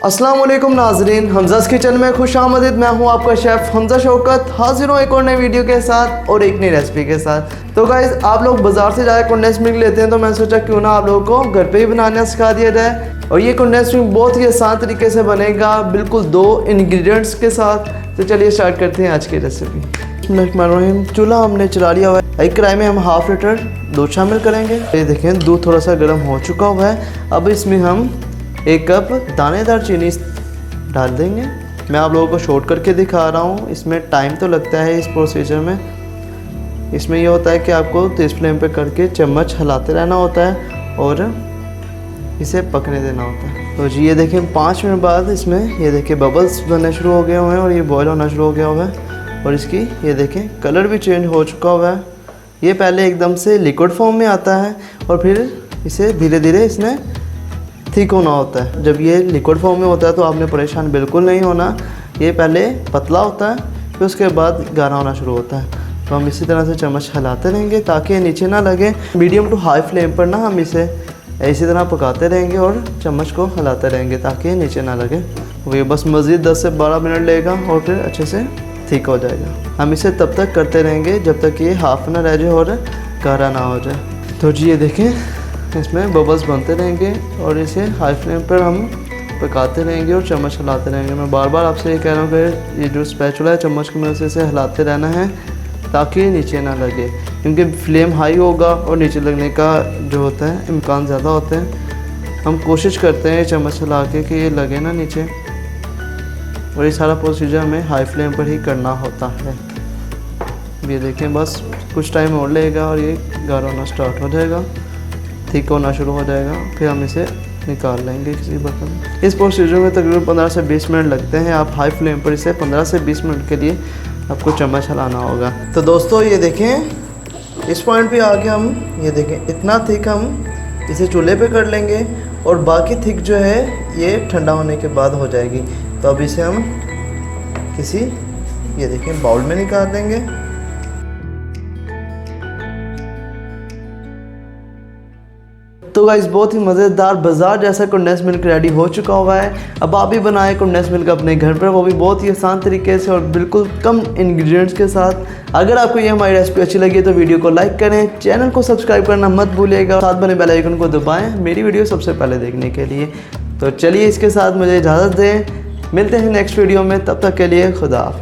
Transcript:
अस्सलाम वालेकुम नाजरीन, हमज़ा's किचन में खुश आमदीद। मैं हूं आपका शेफ़ हमज़ा शौकत, हाजिर हूँ एक और नई वीडियो के साथ और एक नई रेसिपी के साथ। तो गाइज़, आप लोग बाज़ार से जाकर कंडेंस मिल्क लेते हैं, तो मैं सोचा क्यों ना आप लोगों को घर पे ही बनाना सिखा दिया जाए। और ये कंडेंस मिल्क बहुत ही आसान तरीके से बनेगा, बिल्कुल 2 इंग्रेडिएंट्स के साथ। तो चलिए स्टार्ट करते हैं आज की रेसिपी। चूल्हा हमने चला लिया हुआ है। एक कढ़ाई में हम 1/2 लीटर दूध शामिल करेंगे। ये देखें, दूध थोड़ा सा गर्म हो चुका हुआ है। अब इसमें हम 1 कप दानेदार चीनी डाल देंगे। मैं आप लोगों को शॉर्ट करके दिखा रहा हूँ, इसमें टाइम तो लगता है इस प्रोसीजर में। इसमें ये होता है कि आपको तेज़ फ्लेम पे करके चम्मच हिलाते रहना होता है और इसे पकने देना होता है। तो जी ये देखें, 5 मिनट बाद इसमें ये देखें बबल्स बनने शुरू हो गए हुए हैं और ये बॉयल होना शुरू हो गया हुआ है। और इसकी ये देखें कलर भी चेंज हो चुका हुआ है। ये पहले एकदम से लिक्विड फॉर्म में आता है और फिर इसे धीरे धीरे इसने थिक होना होता है। जब ये लिक्विड फॉर्म में होता है तो आपने परेशान बिल्कुल नहीं होना। ये पहले पतला होता है, फिर उसके बाद गाढ़ा होना शुरू होता है। तो हम इसी तरह से चम्मच हिलाते रहेंगे ताकि ये नीचे ना लगे। मीडियम टू हाई फ्लेम पर ना हम इसे इसी तरह पकाते रहेंगे और चम्मच को हिलाते रहेंगे ताकि ये नीचे ना लगे। वो बस मज़ीद 10 से 12 मिनट लेगा और फिर अच्छे से थिक हो जाएगा। हम इसे तब तक करते रहेंगे जब तक ये हाफ ना रह जाए और गाढ़ा ना हो जाए। तो जी ये देखें, इसमें बबल्स बनते रहेंगे और इसे हाई फ्लेम पर हम पकाते रहेंगे और चम्मच हिलाते रहेंगे। मैं बार बार आपसे ये कह रहा हूँ कि ये जो स्पैचुला है, चम्मच की मदद से इसे हिलाते रहना है ताकि नीचे ना लगे, क्योंकि फ्लेम हाई होगा और नीचे लगने का जो होता है इम्कान ज़्यादा होते हैं। हम कोशिश करते हैं चम्मच हिला के कि ये लगे ना नीचे, और ये सारा प्रोसीजर हमें हाई फ्लेम पर ही करना होता है। ये देखें, बस कुछ टाइम और लेगा और ये गाढ़ा होना स्टार्ट हो जाएगा, थिक होना शुरू हो जाएगा। फिर हम इसे निकाल लेंगे किसी बर्तन में। इस प्रोसीजर में तकरीबन 15 से 20 मिनट लगते हैं। आप हाई फ्लेम पर इसे 15 से 20 मिनट के लिए आपको चम्मच हिलाना होगा। तो दोस्तों ये देखें, इस पॉइंट पे आके हम ये देखें इतना थिक हम इसे चूल्हे पे कर लेंगे और बाकी थिक जो है ये ठंडा होने के बाद हो जाएगी। तो अब इसे हम किसी ये देखें बाउल में निकाल देंगे। तो गाइस, बहुत ही मज़ेदार बाज़ार जैसा कंडेंस मिल्क रेडी हो चुका हुआ है। अब आप भी बनाएं कंडेंस मिल्क अपने घर पर, वो भी बहुत ही आसान तरीके से और बिल्कुल कम इंग्रेडिएंट्स के साथ। अगर आपको ये हमारी रेसिपी अच्छी लगी तो वीडियो को लाइक करें, चैनल को सब्सक्राइब करना मत भूलिएगा, साथ बने बेल आइकन को दबाएं मेरी वीडियो सबसे पहले देखने के लिए। तो चलिए इसके साथ मुझे इजाज़त दें, मिलते हैं नेक्स्ट वीडियो में, तब तक के लिए खुदा।